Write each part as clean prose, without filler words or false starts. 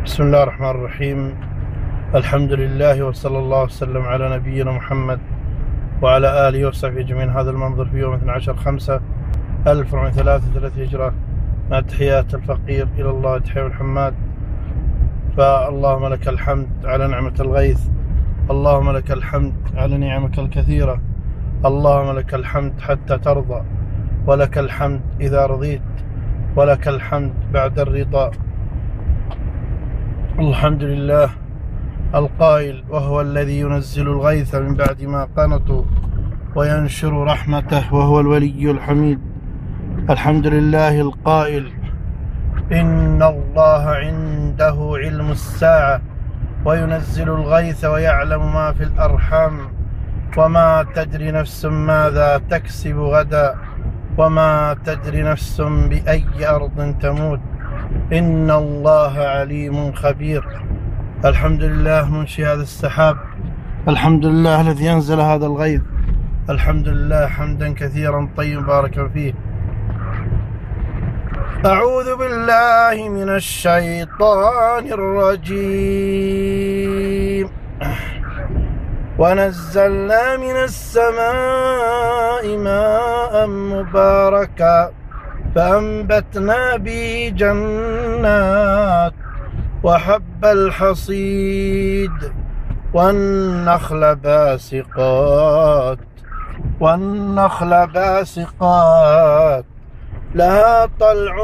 بسم الله الرحمن الرحيم. الحمد لله وصلى الله وسلم على نبينا محمد وعلى آله وصحبه أجمعين. هذا المنظر في يوم 12/5/1433 هجرة، مع تحيات الفقير إلى الله دحيم الحماد. فاللهم لك الحمد على نعمة الغيث، اللهم لك الحمد على نعمك الكثيرة، اللهم لك الحمد حتى ترضى، ولك الحمد إذا رضيت، ولك الحمد بعد الرضا. الحمد لله القائل: وهو الذي ينزل الغيث من بعد ما قنطوا وينشر رحمته وهو الولي الحميد. الحمد لله القائل: إن الله عنده علم الساعة وينزل الغيث ويعلم ما في الأرحام وما تدري نفس ماذا تكسب غدا وما تدري نفس بأي أرض تموت إن الله عليم خبير. الحمد لله منشئ هذا السحاب، الحمد لله الذي أنزل هذا الغيث، الحمد لله حمدا كثيرا طيبا باركا فيه. أعوذ بالله من الشيطان الرجيم. ونزلنا من السماء ماء مباركا فأنبتنا به جنات وحب الحصيد والنخل باسقات لها طلع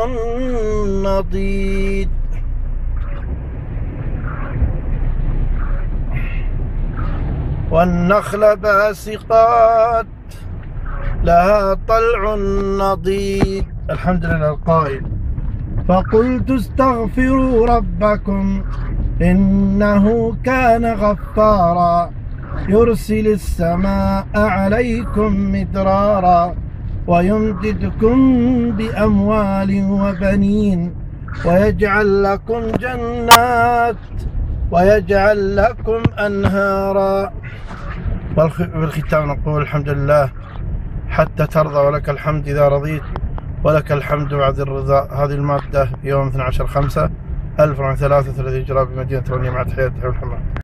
نضيد. والنخل باسقات لها طلع نضيد. الحمد لله القائل: فقلت استغفروا ربكم إنه كان غفارا يرسل السماء عليكم مدرارا ويمددكم بأموال وبنين ويجعل لكم جنات ويجعل لكم أنهارا. والختام نقول: الحمد لله حتى ترضى، ولك الحمد إذا رضيت، ولك الحمد بعد الرضا. هذه المادة في يوم 12/5/1433 هجرة بمدينة برنيه، مع تحيات دحيم الحماد.